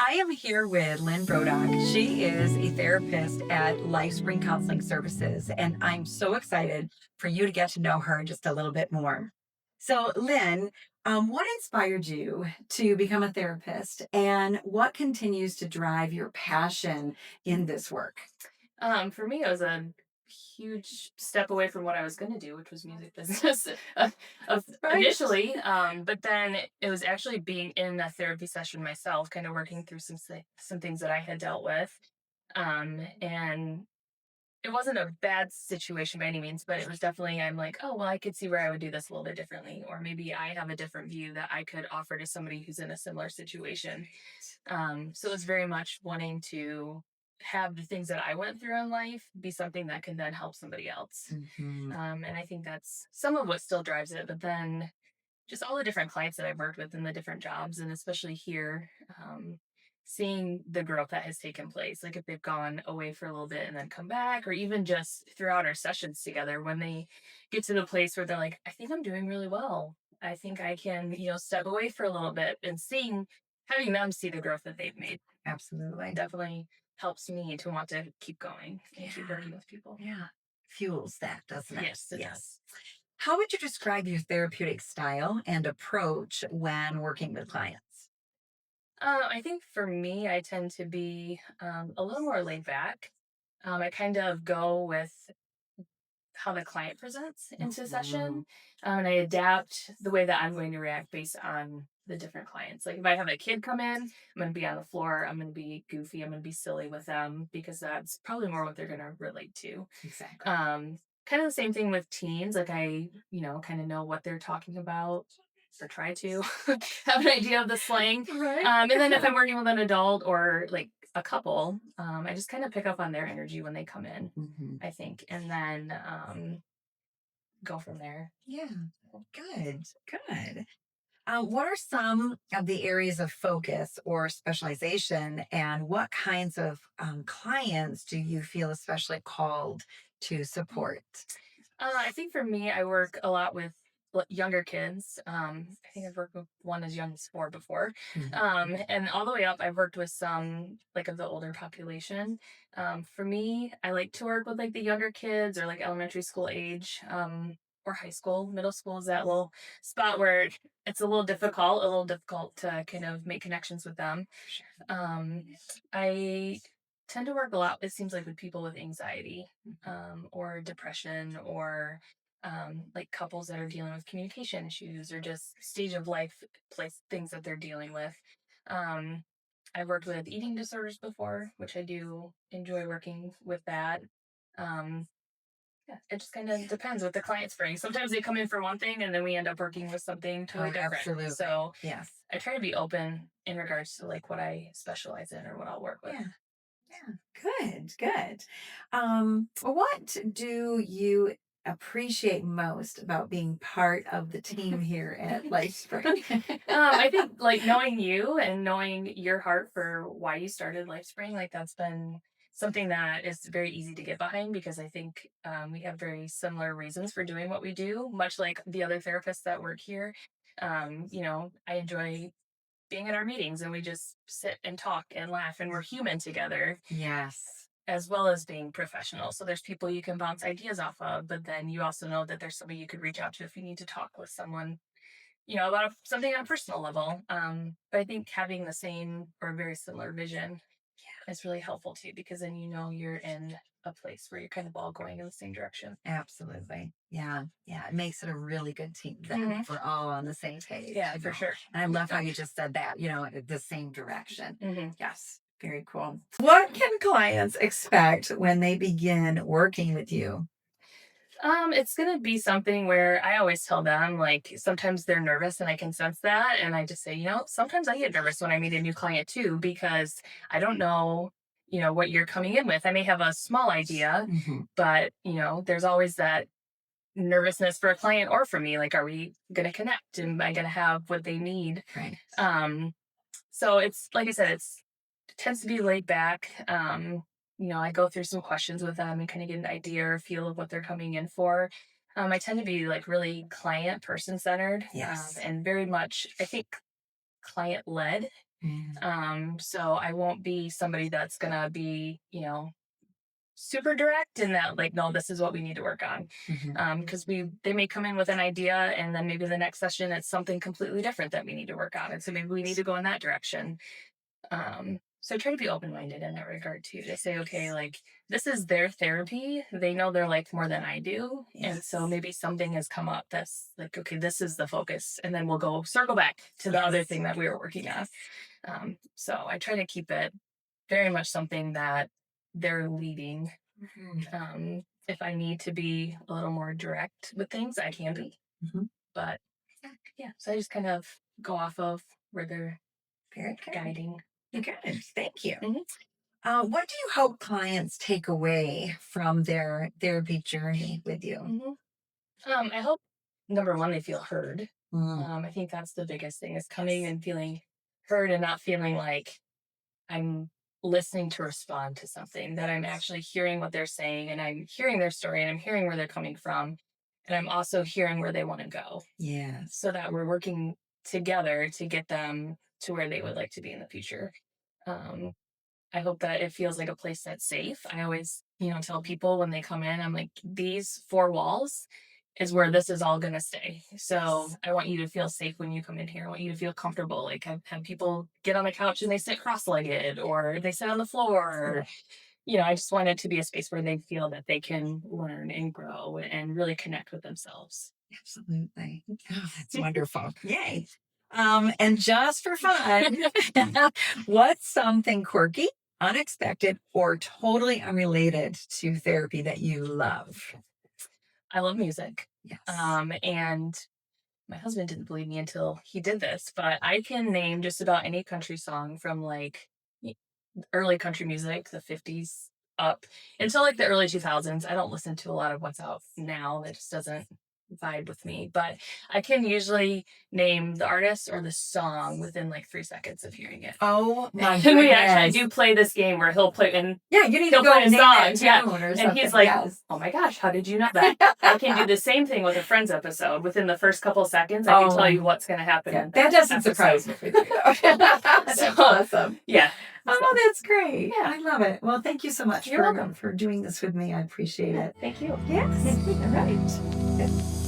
I am here with Lynn Brodock. She is a therapist at LifeSpring Counseling Services, and I'm so excited for you to get to know her just a little bit more. So, Lynn, what inspired you to become a therapist, and what continues to drive your passion in this work? For me, it was a huge step away from what I was going to do, which was music business uh, Right. initially. But then it was actually being in a therapy session myself, kind of working through some things that I had dealt with. And it wasn't a bad situation by any means, but it was definitely, I'm like, oh, well, I could see where I would do this a little bit differently. Or maybe I have a different view that I could offer to somebody who's in a similar situation. So it was very much wanting to have the things that I went through in life be something that can then help somebody else. Hmm. And I think that's some of what still drives it. But then just all the different clients that I've worked with in the different jobs, and especially here, seeing the growth that has taken place. Like if they've gone away for a little bit and then come back, or even just throughout our sessions together, when they get to the place where they're like, I think I'm doing really well. I think I can, step away for a little bit and having them see the growth that they've made Absolutely. definitely helps me to want to keep going and keep Yeah. working with people. Yeah. Fuels that, doesn't it? Yes, it Yes. does. How would you describe your therapeutic style and approach when working with clients? I think for me, I tend to be a little more laid back. I kind of go with how the client presents into Mhm. session, and I adapt the way that I'm going to react based on the different clients. Like if I have a kid come in, I'm going to be on the floor, I'm going to be goofy, I'm going to be silly with them because that's probably more what they're going to relate to. Exactly. Kind of the same thing with teens. Like I, kind of know what they're talking about or try to have an idea of the slang. Right. And then if I'm working with an adult or like a couple, I just kind of pick up on their energy when they come in, Mhm. I think, and then go from there. Yeah. Good. Good. What are some of the areas of focus or specialization, and what kinds of clients do you feel especially called to support? I think for me, I work a lot with younger kids. I think I've worked with one as young as 4 before. Mhm. And all the way up, I've worked with some like of the older population. For me, I like to work with like the younger kids or like elementary school age, or high school. Middle school is that little spot where it's a little difficult to kind of make connections with them. Sure. Um, I tend to work a lot, it seems like, with people with anxiety, or depression, or like couples that are dealing with communication issues or just stage of life place things that they're dealing with. Um, I've worked with eating disorders before, which I do enjoy working with that. Um, yeah, it just kind of depends what the clients bring. Sometimes they come in for one thing and then we end up working with something totally Oh, different. absolutely. So Yes. I try to be open in regards to like what I specialize in or what I'll work with. Yeah. Yeah. Good. Good. What do you appreciate most about being part of the team here at LifeSpring? I think like knowing you and knowing your heart for why you started LifeSpring, like that's been something that is very easy to get behind because I think we have very similar reasons for doing what we do, much like the other therapists that work here. I enjoy being in our meetings and we just sit and talk and laugh and we're human together Yes. as well as being professional. So there's people you can bounce ideas off of, but then you also know that there's somebody you could reach out to if you need to talk with someone, about something on a personal level. But I think having the same or very similar vision is really helpful too, because then you're in a place where you're kind of all going in the same direction. Absolutely. Yeah. Yeah. It makes it a really good team then Hmm. if we're all on the same page, Yeah, for sure. And I love how you just said that, the same direction. Hmm. Yes. Very cool. What can clients expect when they begin working with you? It's gonna be something where I always tell them, like, sometimes they're nervous and I can sense that. And I just say, sometimes I get nervous when I meet a new client too, because I don't know, what you're coming in with. I may have a small idea, Hmm. but there's always that nervousness for a client or for me. Like, are we gonna connect? Am I gonna have what they need? Right. Um, so it's like I said, it tends to be laid back. I go through some questions with them and kind of get an idea or feel of what they're coming in for. I tend to be like really client person centered, Yes. and very much, I think, client led. So I won't be somebody that's gonna be, super direct in that, like, no, this is what we need to work on. Because they may come in with an idea, and then maybe the next session it's something completely different that we need to work on, and so maybe we need to go in that direction. So I try to be open-minded in that regard too, to say, okay, like, this is their therapy. They know their life more than I do. And so maybe something has come up that's like, okay, this is the focus. And then we'll go circle back to the other thing that we were working on. So I try to keep it very much something that they're leading. If I need to be a little more direct with things, I can be. But yeah, so I just kind of go off of where they're Very good. guiding. Good. Thank you. What do you hope clients take away from their therapy journey with you? I hope number one, they feel heard. Mm. I think that's the biggest thing is coming and feeling heard and not feeling like I'm listening to respond to something, that I'm actually hearing what they're saying and I'm hearing their story and I'm hearing where they're coming from. And I'm also hearing where they want to go Yes. so that we're working together to get them to where they would like to be in the future. Um, I hope that it feels like a place that's safe. I always, tell people when they come in, I'm like, these four walls is where this is all going to stay. So I want you to feel safe when you come in here. I want you to feel comfortable. Like I've had people get on the couch and they sit cross-legged or they sit on the floor. I just want it to be a space where they feel that they can learn and grow and really connect with themselves. Absolutely. Oh, that's wonderful. Yay. And just for fun, what's something quirky, unexpected, or totally unrelated to therapy that you love? I love music. Yes. And my husband didn't believe me until he did this, but I can name just about any country song from like early country music, the 50s up until like the early 2000s. I don't listen to a lot of what's out now. That just doesn't vibe with me, but I can usually name the artist or the song within like 3 seconds of hearing it. Oh my And goodness. we actually do play this game where he'll play and Yeah, you need he'll to go play a name song. that Yeah. tune or And something. he's like, Yes. oh my gosh, how did you know that? I can do the same thing with a Friends episode. Within the first couple of seconds, I can tell you what's going to happen. Yeah, that doesn't surprise me. That's awesome. Yeah. Oh, that's great. Yeah. I love it. Well, thank you so much You're welcome. for doing this with me. I appreciate it. Thank you. Yes. All right. Good.